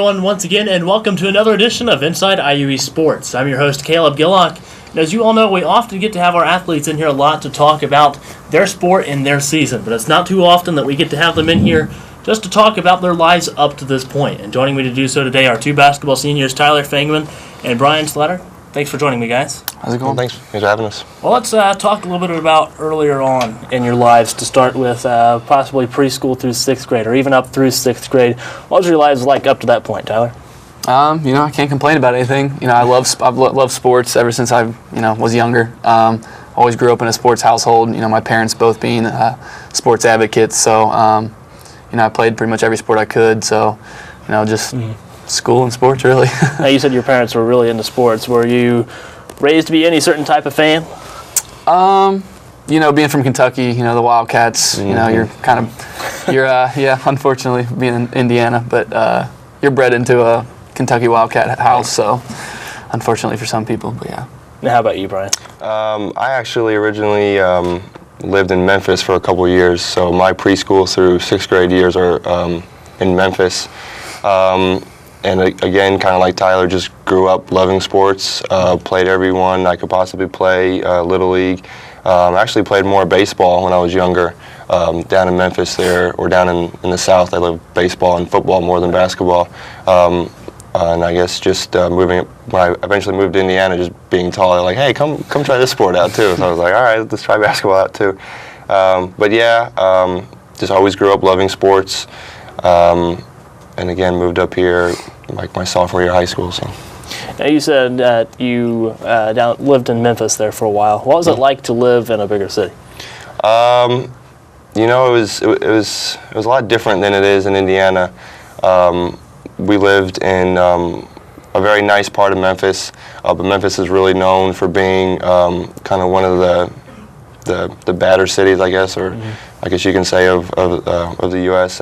everyone, once again, and welcome to another edition of Inside IUE Sports. I'm your host, Caleb Gillock, and as you all know, we often get to have our athletes in here a lot to talk about their sport and their season, but it's not too often that we get to have them in here just to talk about their lives up to this point. And joining me to do so today are two basketball seniors, Tyler Fangman and Bryan Schlatter. Thanks for joining me, guys. How's it going? Thanks for having us. Well, let's talk a little bit about earlier on in your lives to start with, possibly preschool through 6th grade or even up through 6th grade. What was your lives like up to that point, Tyler? I can't complain about anything. I've loved sports ever since I, was younger. Always grew up in a sports household. My parents both being sports advocates, so I played pretty much every sport I could. So, school and sports really. Now, you said your parents were really into sports. Were you raised to be any certain type of fan? Being from Kentucky, the Wildcats. Mm-hmm. You're unfortunately being in Indiana, but you're bred into a Kentucky Wildcat house, so unfortunately for some people, but yeah. Now, how about you, Bryan? I actually originally lived in Memphis for a couple years, so my preschool through 6th grade years are in Memphis. And again, kind of like Tyler, just grew up loving sports, played every one I could possibly play, Little League. Actually played more baseball when I was younger, down in Memphis there, or down in the South. I loved baseball and football more than basketball. And I guess just when I eventually moved to Indiana, just being tall, they're like, hey, come try this sport out too. So I was like, all right, let's try basketball out too. Just always grew up loving sports. And again, moved up here like my sophomore year of high school. So. Now, you said that you lived in Memphis there for a while. What was it like to live in a bigger city? It was a lot different than it is in Indiana. We lived in a very nice part of Memphis, but Memphis is really known for being kind of one of the badder cities, I guess, or I guess you can say of the U.S.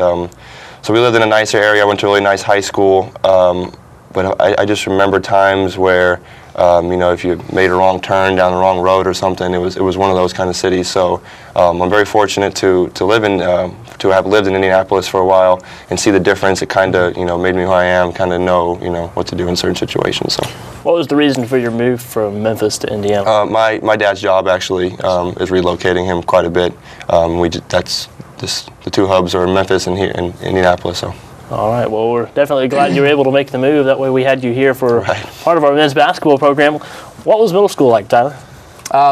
So we lived in a nicer area. I went to a really nice high school, but I just remember times where, if you made a wrong turn down the wrong road or something, it was one of those kind of cities. So I'm very fortunate to have lived in Indianapolis for a while and see the difference. It kind of made me who I am, kind of know what to do in certain situations. So. What was the reason for your move from Memphis to Indiana? My dad's job actually is relocating him quite a bit. The two hubs are in Memphis and here in Indianapolis. So. All right. Well, we're definitely glad you were able to make the move. That way, we had you here for part of our men's basketball program. What was middle school like, Tyler?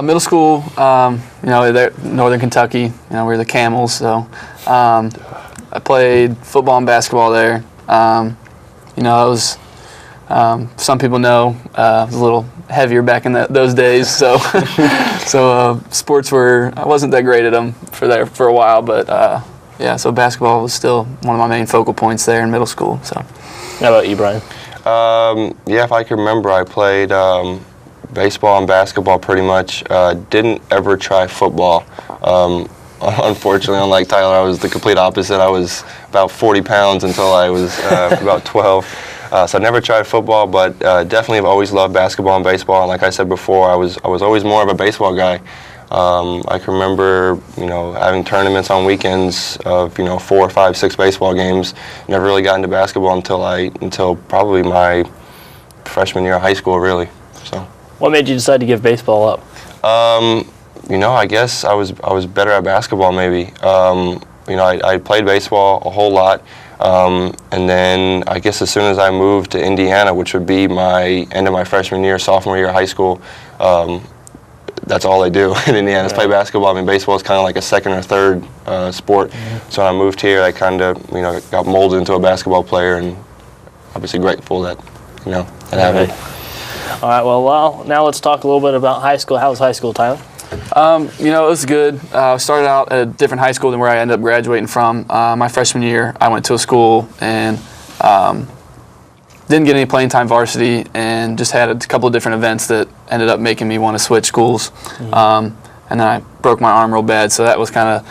Middle school, Northern Kentucky. We're the Camels. So I played football and basketball there. I was. Some people know I was a little heavier back in those days, so sports I wasn't that great at them for a while, but so basketball was still one of my main focal points there in middle school. So, how about you, Bryan? If I can remember, I played baseball and basketball pretty much. Didn't ever try football. Unfortunately, unlike Tyler, I was the complete opposite. I was about 40 pounds until I was about 12. So I never tried football, but definitely have always loved basketball and baseball. And like I said before, I was always more of a baseball guy. I can remember, having tournaments on weekends of 4, 5, 6 baseball games. Never really got into basketball until probably my freshman year of high school, really. So. What made you decide to give baseball up? I guess I was better at basketball maybe. I played baseball a whole lot. And then I guess as soon as I moved to Indiana, which would be my end of my freshman year, sophomore year of high school, that's all I do in Indiana is play basketball. I mean, baseball is kind of like a second or third sport. Mm-hmm. So when I moved here, I kind of, got molded into a basketball player, and obviously grateful that, that happened. All right, well, now let's talk a little bit about high school. How was high school, Tyler? It was good. I started out at a different high school than where I ended up graduating from. My freshman year, I went to a school and didn't get any playing time varsity, and just had a couple of different events that ended up making me want to switch schools. And then I broke my arm real bad, so that was kind of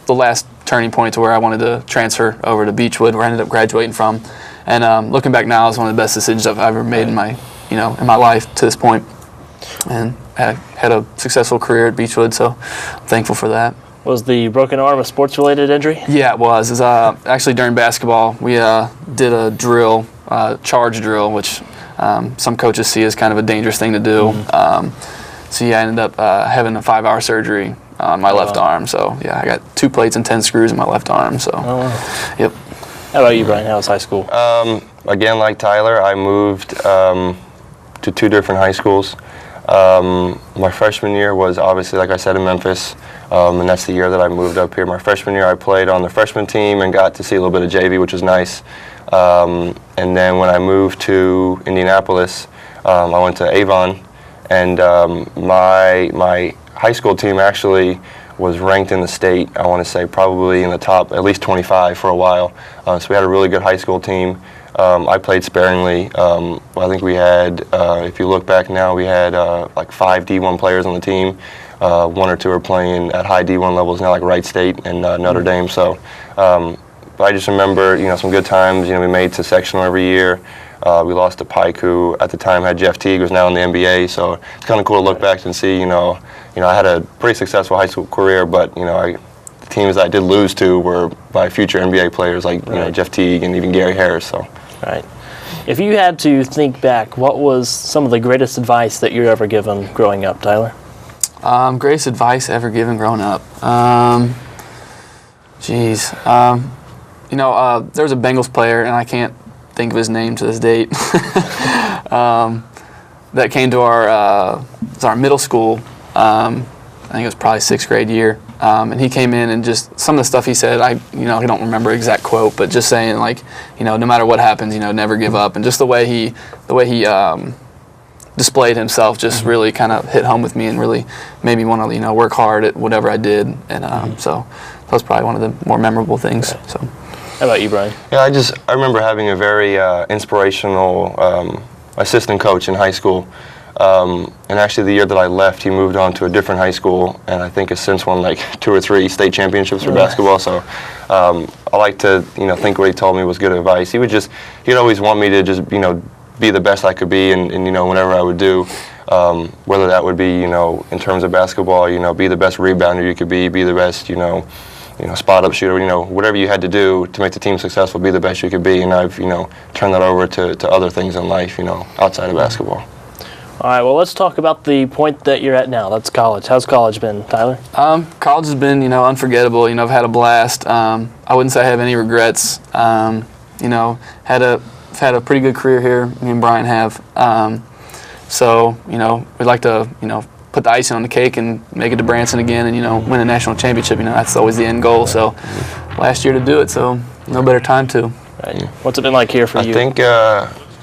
the last turning point to where I wanted to transfer over to Beechwood, where I ended up graduating from. And looking back now, it's one of the best decisions I've ever made in my life to this point. And I had a successful career at Beechwood, so I'm thankful for that. Was the broken arm a sports-related injury? Yeah, it was. Actually, during basketball, we did a drill charge drill, which some coaches see as kind of a dangerous thing to do. So yeah, I ended up having a 5-hour surgery on my left arm. So yeah, I got 2 plates and 10 screws in my left arm. So yep. How about you, Bryan? How was high school? Again, like Tyler, I moved to 2 different high schools. My freshman year was obviously, like I said, in Memphis, and that's the year that I moved up here. My freshman year, I played on the freshman team and got to see a little bit of JV, which was nice. And then when I moved to Indianapolis, I went to Avon, and my high school team actually was ranked in the state, I want to say probably in the top at least 25 for a while. So we had a really good high school team. I played sparingly. I think we had, if you look back now, we had like 5 D1 players on the team. 1 or 2 are playing at high D1 levels now, like Wright State and Notre Dame. So, but I just remember, some good times. We made to sectional every year. We lost to Pike, who at the time had Jeff Teague, who's now in the NBA. So it's kind of cool to look back and see, I had a pretty successful high school career, but the teams I did lose to were by future NBA players like Jeff Teague and even Gary Harris. So. Right. If you had to think back, what was some of the greatest advice that you were ever given growing up, Tyler? Greatest advice ever given growing up. There was a Bengals player, and I can't think of his name to this date, that came to our middle school. I think it was probably 6th grade year. And he came in, and just some of the stuff he said, I don't remember exact quote, but just saying no matter what happens, never give up. And just the way he displayed himself just really kind of hit home with me and really made me want to, work hard at whatever I did. And so that was probably one of the more memorable things. Right. So, how about you, Bryan? Yeah, I remember having a very inspirational assistant coach in high school. And actually the year that I left, he moved on to a different high school, and I think has since won like 2 or 3 state championships for basketball. So I like to think what he told me was good advice. He'd always want me to just be the best I could be, and whatever I would do, whether that would be in terms of basketball, be the best rebounder you could be the best spot up shooter, whatever you had to do to make the team successful, be the best you could be. And I've turned that over to other things in life, outside of basketball. All right, well, let's talk about the point that you're at now. That's college. How's college been, Tyler? College has been, unforgettable. I've had a blast. I wouldn't say I have any regrets. Had a pretty good career here. Me and Bryan have. So, we'd like to, put the icing on the cake and make it to Branson again and, win a national championship. That's always the end goal. So, last year to do it, so no better time to. Right. What's it been like here for you?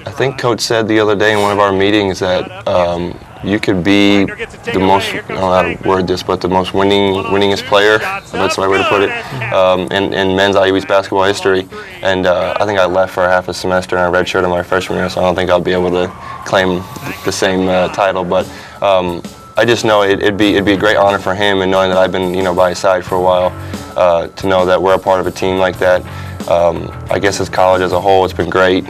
I think Coach said the other day in one of our meetings that you could be the most, I don't know how to word this, but the most winningest player, if that's the right way to put it, in men's IU East basketball history. And I think I left for half a semester and I redshirted my freshman year, so I don't think I'll be able to claim the same title. But I just know it'd be a great honor for him, and knowing that I've been by his side for a while, to know that we're a part of a team like that. I guess as college as a whole, it's been great.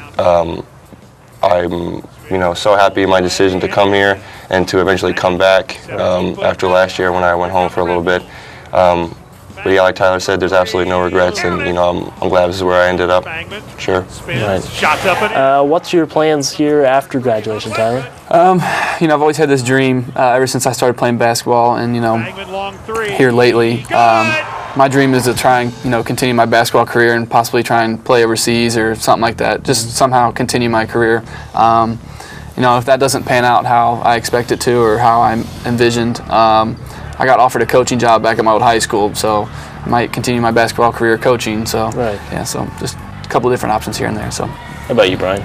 I'm so happy in my decision to come here and to eventually come back after last year when I went home for a little bit. But yeah, like Tyler said, there's absolutely no regrets, and I'm glad this is where I ended up. Sure. Right. What's your plans here after graduation, Tyler? I've always had this dream ever since I started playing basketball, and here lately. My dream is to try and continue my basketball career and possibly try and play overseas or something like that. Just somehow continue my career. If that doesn't pan out how I expect it to or how I'm envisioned, I got offered a coaching job back at my old high school, so I might continue my basketball career coaching. So right. Yeah, so just a couple of different options here and there. So how about you, Bryan?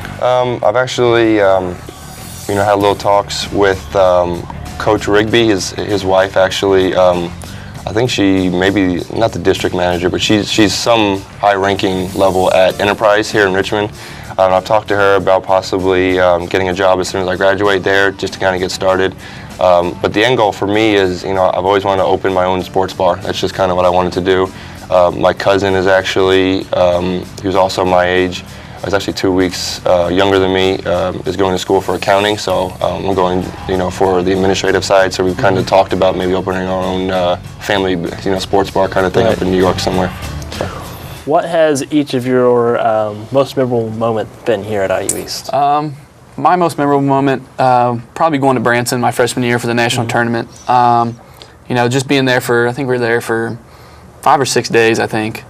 I've actually had little talks with Coach Rigby. His wife actually. I think she maybe not the district manager, but she's some high-ranking level at Enterprise here in Richmond. I've talked to her about possibly getting a job as soon as I graduate there, just to kind of get started. But the end goal for me is, I've always wanted to open my own sports bar. That's just kind of what I wanted to do. My cousin is actually, who's also my age, is actually 2 weeks younger than me, is going to school for accounting. So I'm going, for the administrative side. So we've kind of talked about maybe opening our own family, sports bar kind of thing up in New York somewhere. So. What has each of your most memorable moment been here at IU East? My most memorable moment, probably going to Branson my freshman year for the national tournament. Just being there I think we were there for 5 or 6 days, I think.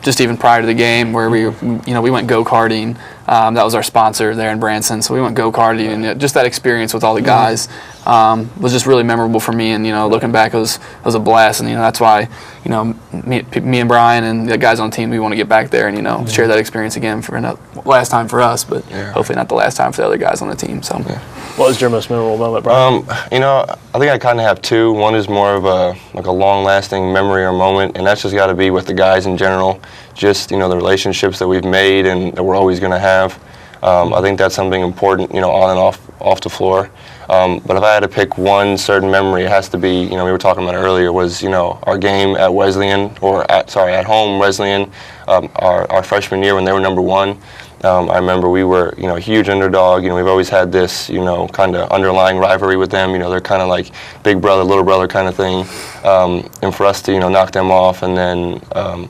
Just even prior to the game, where we went go-karting. That was our sponsor there in Branson, so we went go-karting, and just that experience with all the guys was just really memorable for me. And looking back, it was a blast. And that's why me and Bryan and the guys on the team, we want to get back there and share that experience again for last time for us, but hopefully not the last time for the other guys on the team. So. Yeah. What was your most memorable moment, Bryan? I think I kind of have two. One is more of a long-lasting memory or moment, and that's just got to be with the guys in general. Just the relationships that we've made and that we're always going to have. I think that's something important, on and off the floor. But if I had to pick one certain memory, it has to be, we were talking about it earlier, was our game at Wesleyan, at home Wesleyan, our freshman year when they were number 1. I remember we were, a huge underdog. We've always had this, kind of underlying rivalry with them. They're kind of like big brother, little brother kind of thing. And for us to, knock them off, and then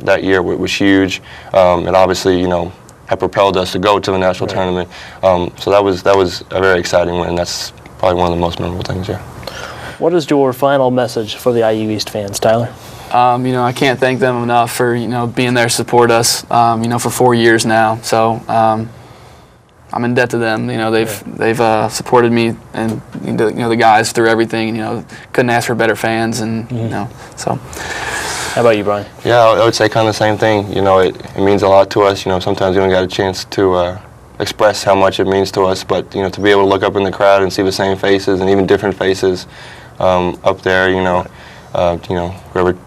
that year was huge. It obviously, had propelled us to go to the national tournament. So that was a very exciting win. That's probably one of the most memorable things here. What is your final message for the IU East fans, Tyler? I can't thank them enough for being there to support us. For 4 years now. So I'm in debt to them. They've supported me and the guys through everything. Couldn't ask for better fans, and so. How about you, Bryan? Yeah, I would say kind of the same thing. It means a lot to us. Sometimes we don't get a chance to express how much it means to us, but to be able to look up in the crowd and see the same faces and even different faces up there, whoever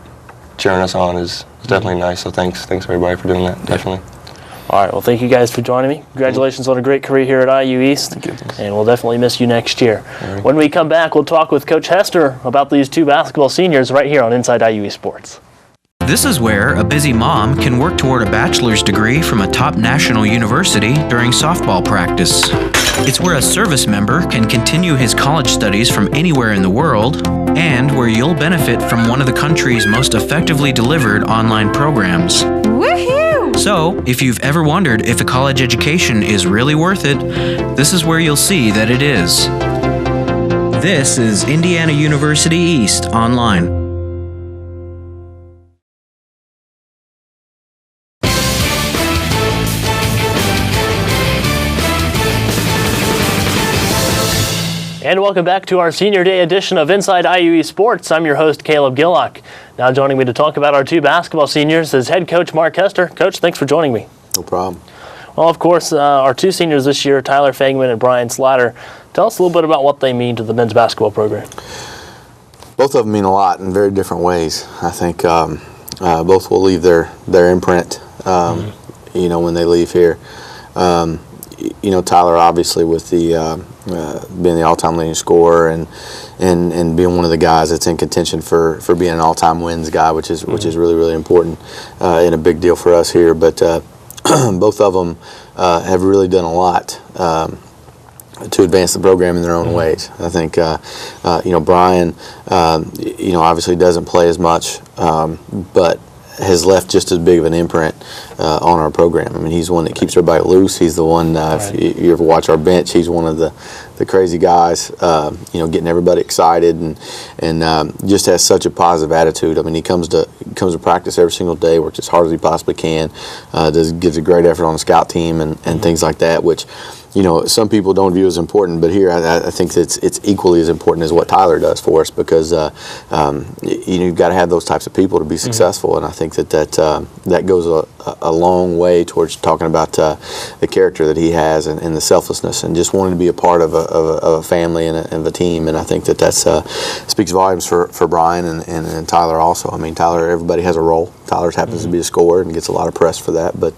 cheering us on is definitely nice. So thanks everybody for doing that. Definitely. All right. Well, thank you guys for joining me. Congratulations on a great career here at IU East. Thank you. And we'll definitely miss you next year. Right. When we come back, we'll talk with Coach Hester about these 2 basketball seniors right here on Inside IU East Sports. This is where a busy mom can work toward a bachelor's degree from a top national university during softball practice. It's where a service member can continue his college studies from anywhere in the world, and where you'll benefit from one of the country's most effectively delivered online programs. Woohoo! So, if you've ever wondered if a college education is really worth it, this is where you'll see that it is. This is Indiana University East Online. And welcome back to our Senior Day edition of Inside IU East Sports. I'm your host, Caleb Gillock. Now joining me to talk about our 2 basketball seniors is head coach Mark Hester. Coach, thanks for joining me. No problem. Well, of course, our 2 seniors this year, Tyler Fangman and Bryan Schlatter. Tell us a little bit about what they mean to the men's basketball program. Both of them mean a lot in very different ways. I think both will leave their imprint, when they leave here. Tyler obviously with the being the all-time leading scorer and being one of the guys that's in contention for being an all-time wins guy, which is really, really important and a big deal for us here. But both of them have really done a lot to advance the program in their own ways. I think Bryan obviously doesn't play as much, but has left just as big of an imprint on our program. I mean, he's one that keeps everybody loose. He's the one, if you ever watch our bench, he's one of the crazy guys, getting everybody excited and just has such a positive attitude. I mean, he comes to practice every single day, works as hard as he possibly can, gives a great effort on the scout team and things like that, which some people don't view as important, but here I think that it's equally as important as what Tyler does for us, because you've got to have those types of people to be successful, and I think that goes a long way towards talking about the character that he has and the selflessness and just wanting to be a part of a family and a team, and I think that speaks volumes for Bryan and Tyler also. I mean, Tyler, everybody has a role. Tyler happens to be a scorer and gets a lot of press for that, but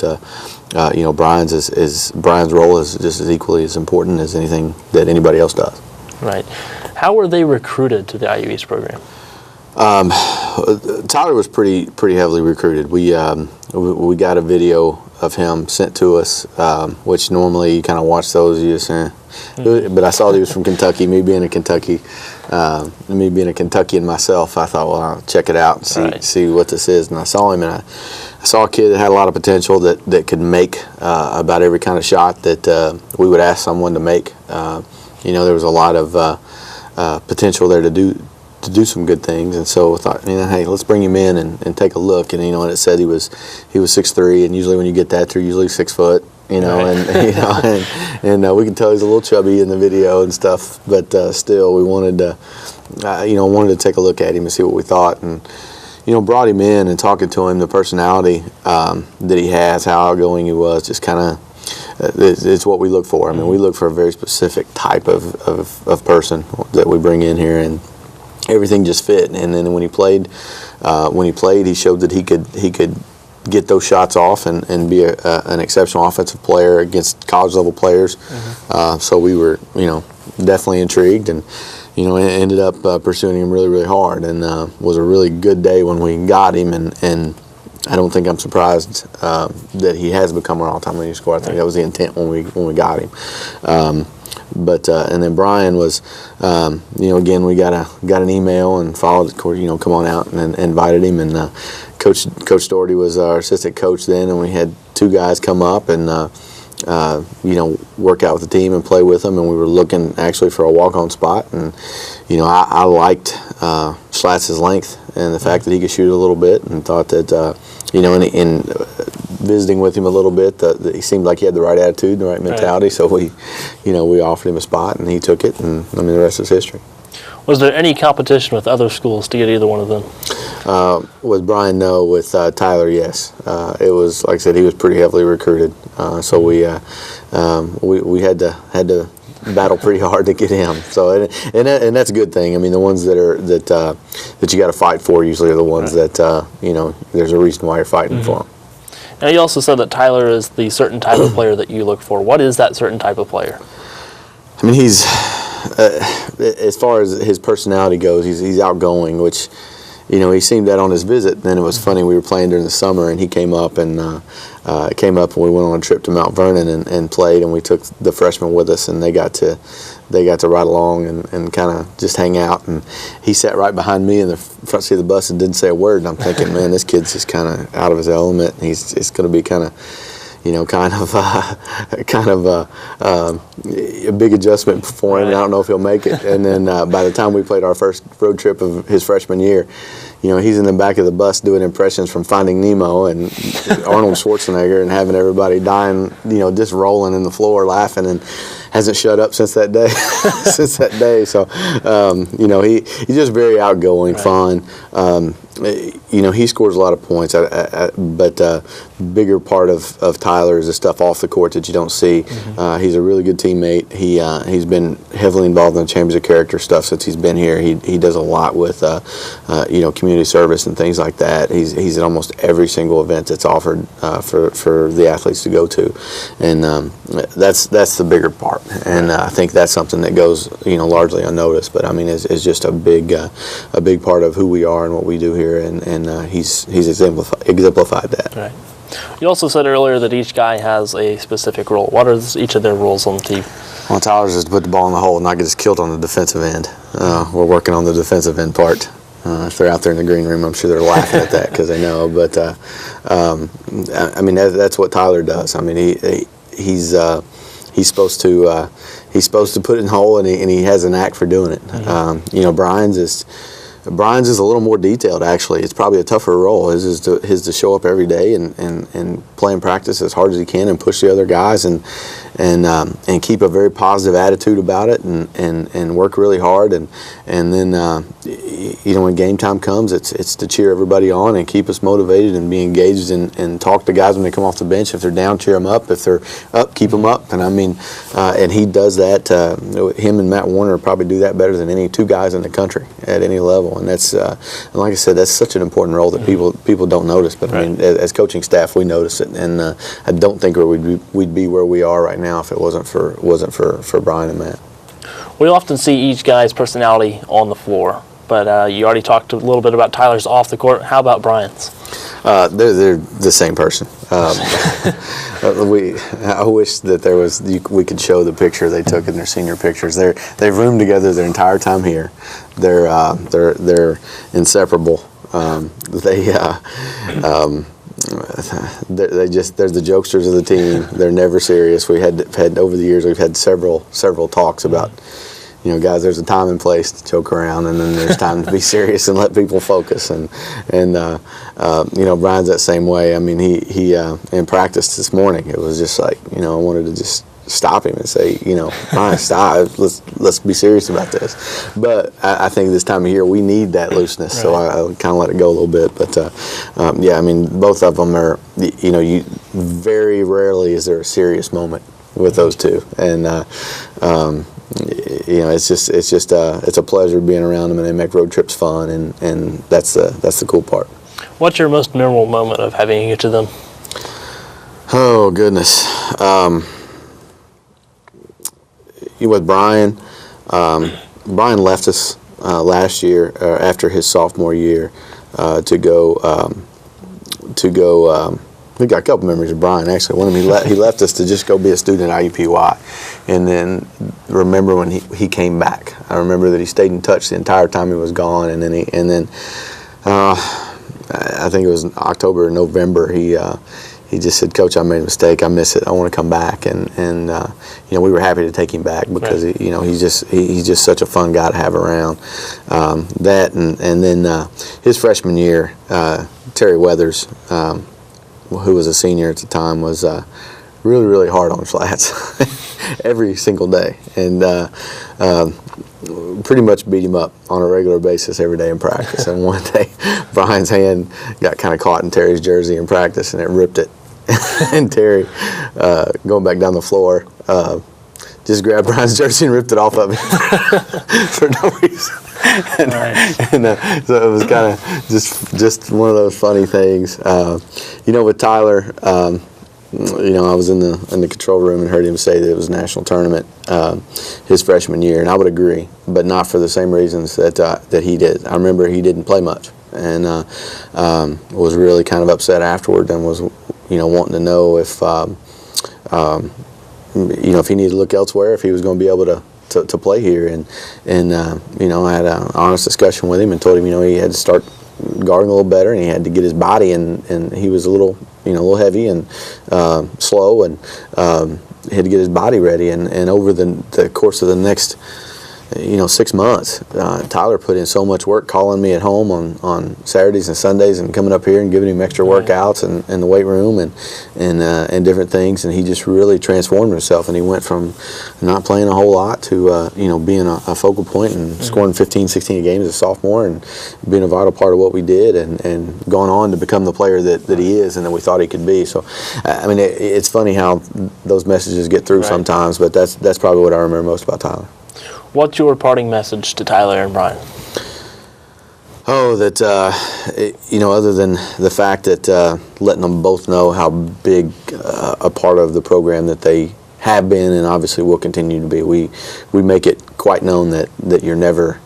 Bryan's role is just as equally as important as anything that anybody else does. Right. How were they recruited to the IU East program? Tyler was pretty heavily recruited. We got a video of him sent to us, which normally you kind of watch those, you just, but I saw he was from Kentucky. Me being a Kentuckian myself, I thought, well, I'll check it out and see what this is. And I saw him, and I saw a kid that had a lot of potential that could make about every kind of shot that we would ask someone to make. There was a lot of potential there to do some good things, and so I thought, hey, let's bring him in and take a look. And and it said he was 6'3", and usually when you get that, they're usually 6 foot. And we can tell he's a little chubby in the video and stuff, but still, we wanted to take a look at him and see what we thought, and brought him in and talking to him, the personality that he has, how outgoing he was, just kind of. It's what we look for. I mean, we look for a very specific type of person that we bring in here, and everything just fit. And then when he played, he showed that he could get those shots off and be an exceptional offensive player against college level players. So we were, definitely intrigued, and ended up pursuing him really, really hard, and was a really good day when we got him, and I don't think I'm surprised that he has become our all-time leading scorer. I think that was the intent when we got him. And then Bryan was, again, we got an email and followed, come on out, and invited him. And Coach Doherty was our assistant coach then, and we had 2 guys come up and work out with the team and play with them. And we were looking actually for a walk-on spot. And I liked Schlatz's length and the fact that he could shoot a little bit, and thought that in visiting with him a little bit, he seemed like he had the right attitude and the right mentality. So we offered him a spot, and he took it, and the rest is history. Was there any competition with other schools to get either one of them? With Bryan, no. With Tyler, yes. It was, like I said, he was pretty heavily recruited, so we had to battle pretty hard to get him. So and that's a good thing. I mean, the ones that you got to fight for usually are the ones that there's a reason why you're fighting for them. Now, you also said that Tyler is the certain type of player that you look for. What is that certain type of player? I mean, he's as far as his personality goes, he's outgoing, which he seemed that on his visit. Then it was funny, we were playing during the summer, and he came up and we went on a trip to Mount Vernon and played, and we took the freshmen with us, and they got to ride along and kind of just hang out. And he sat right behind me in the front seat of the bus and didn't say a word. And I'm thinking, man, this kid's just kind of out of his element. And it's going to be kind of a big adjustment for him, and I don't know if he'll make it. And then by the time we played our first road trip of his freshman year, he's in the back of the bus doing impressions from Finding Nemo and Arnold Schwarzenegger, and having everybody dying, just rolling in the floor laughing, and hasn't shut up since that day. So, he's just very outgoing, fun. He scores a lot of points, but bigger part of Tyler is the stuff off the court that you don't see. He's a really good teammate. He's been heavily involved in the Chambers of Character stuff since he's been here. He does a lot with community service and things like that. He's at almost every single event that's offered for the athletes to go to, and that's the bigger part. And I think that's something that goes largely unnoticed. But I mean, it's just a big part of who we are and what we do here, and he's exemplified that. Right. You also said earlier that each guy has a specific role. What are each of their roles on the team? Well, Tyler's is to put the ball in the hole and not get us killed on the defensive end. We're working on the defensive end part. If they're out there in the green room, I'm sure they're laughing at that because they know. But I mean, that's what Tyler does. I mean, he's supposed to put it in the hole, and he has a knack for doing it. Bryan's is a little more detailed, actually. It's probably a tougher role. His is to show up every day and play in practice as hard as he can and push the other guys and keep a very positive attitude about it and work really hard. And then, when game time comes, it's to cheer everybody on and keep us motivated and be engaged and talk to guys when they come off the bench. If they're down, cheer them up. If they're up, keep them up. And I mean, and he does that. Him and Matt Warner probably do that better than any 2 guys in the country at any level. And that's, and like I said, that's such an important role that people don't notice. But I mean, as coaching staff, we notice it, and I don't think we'd be where we are right now if it wasn't for Bryan and Matt. We often see each guy's personality on the floor, but you already talked a little bit about Tyler's off the court. How about Bryan's? They're the same person. I wish that we could show the picture they took in their senior pictures. They've roomed together their entire time here. They're inseparable. there's the jokesters of the team. They're never serious. We had over the years we've had several talks about, guys, there's a time and place to joke around, and then there's time to be serious and let people focus. And Bryan's that same way. I mean, he in practice this morning, it was just like, I wanted to just stop him and say, Bryan, stop. Let's be serious about this. But I think this time of year we need that looseness, right. So I kind of let it go a little bit. But I mean, both of them are, very rarely is there a serious moment with those two, and it's a pleasure being around them, and they make road trips fun, and that's the cool part. What's your most memorable moment of having each of them? Oh goodness. With Bryan, Bryan left us last year after his sophomore year to go. We got a couple memories of Bryan actually. One of them, he left us to just go be a student at IUPUI, and then remember when he came back. I remember that he stayed in touch the entire time he was gone, and then I think it was in October or November. He just said, "Coach, I made a mistake. I miss it. I want to come back." And we were happy to take him back because right. He's just such a fun guy to have around. That and then his freshman year, Terry Weathers, who was a senior at the time, was really, really hard on flats every single day, and pretty much beat him up on a regular basis every day in practice. And one day, Bryan's hand got kind of caught in Terry's jersey in practice, and it ripped it. And Terry, going back down the floor, just grabbed Bryan's jersey and ripped it off of him for no reason. So it was kind of just one of those funny things. With Tyler, I was in the control room and heard him say that it was a national tournament his freshman year, and I would agree, but not for the same reasons that he did. I remember he didn't play much, and was really kind of upset afterward, and was wanting to know if if he needed to look elsewhere, if he was going to be able to play here, and I had an honest discussion with him and told him he had to start guarding a little better, and he had to get his body, and he was a little heavy and slow, and he had to get his body ready, and over the course of the next 6 months, Tyler put in so much work calling me at home on Saturdays and Sundays and coming up here and giving him extra workouts in the weight room and different things, and he just really transformed himself, and he went from not playing a whole lot to being a focal point and scoring 15, 16 games as a sophomore and being a vital part of what we did, and going on to become the player that he is and that we thought he could be. So I mean, it's funny how those messages get through sometimes, but that's probably what I remember most about Tyler. What's your parting message to Tyler and Bryan? Oh, that other than the fact that letting them both know how big a part of the program that they have been and obviously will continue to be. We make it quite known that you're never.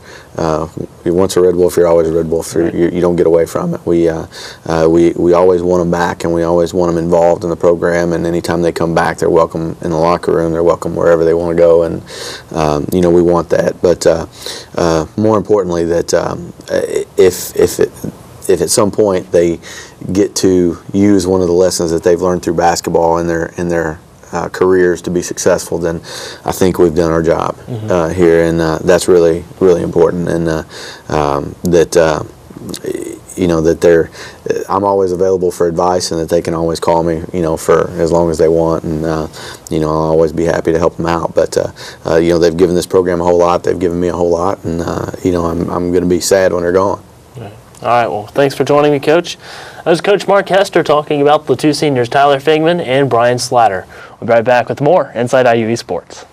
You're once a Red Wolf, you're always a Red Wolf. Right. You don't get away from it. We always want them back, and we always want them involved in the program. And anytime they come back, they're welcome in the locker room. They're welcome wherever they want to go, and we want that. But more importantly, that if at some point they get to use one of the lessons that they've learned through basketball in their careers to be successful, then I think we've done our job here, and that's really, really important. And that they're, I'm always available for advice, and that they can always call me, for as long as they want, and I'll always be happy to help them out. But they've given this program a whole lot. They've given me a whole lot, and I'm going to be sad when they're gone. All right, well, thanks for joining me, Coach. That was Coach Mark Hester talking about the two seniors, Tyler Fangman and Bryan Schlatter. We'll be right back with more Inside IUE Sports.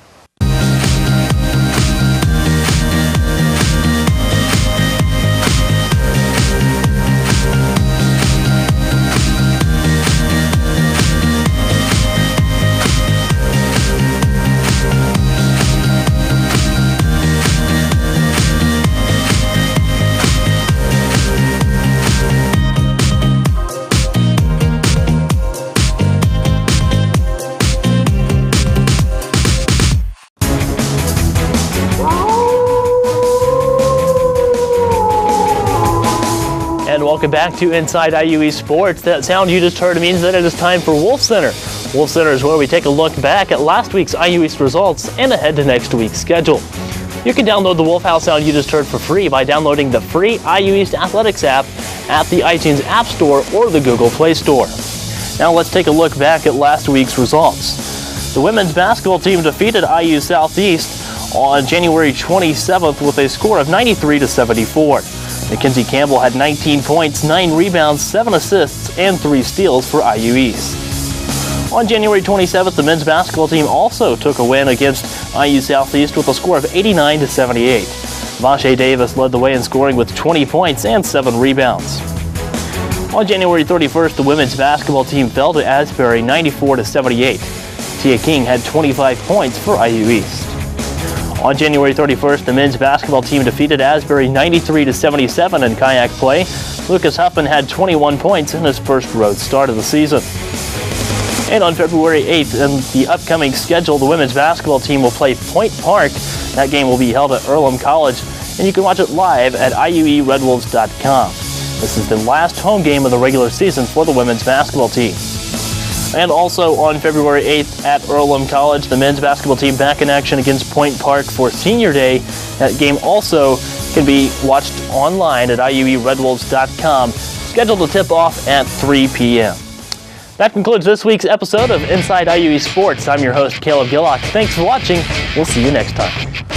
Welcome back to Inside IUE Sports. That sound you just heard means that it is time for Wolf Center. Wolf Center is where we take a look back at last week's IU East results and ahead to next week's schedule. You can download the Wolf House sound you just heard for free by downloading the free IU East Athletics app at the iTunes App Store or the Google Play Store. Now let's take a look back at last week's results. The women's basketball team defeated IU Southeast on January 27th with a score of 93-74. Mackenzie Campbell had 19 points, 9 rebounds, 7 assists, and 3 steals for IU East. On January 27th, the men's basketball team also took a win against IU Southeast with a score of 89-78. Vache Davis led the way in scoring with 20 points and 7 rebounds. On January 31st, the women's basketball team fell to Asbury 94-78. Tia King had 25 points for IU East. On January 31st, the men's basketball team defeated Asbury 93-77 in kayak play. Lucas Huffman had 21 points in his first road start of the season. And on February 8th, in the upcoming schedule, the women's basketball team will play Point Park. That game will be held at Earlham College, and you can watch it live at IUERedwolves.com. This is the last home game of the regular season for the women's basketball team. And also on February 8th at Earlham College, the men's basketball team back in action against Point Park for Senior Day. That game also can be watched online at IUERedwolves.com, scheduled to tip off at 3 p.m. That concludes this week's episode of Inside IUE Sports. I'm your host, Caleb Gillock. Thanks for watching. We'll see you next time.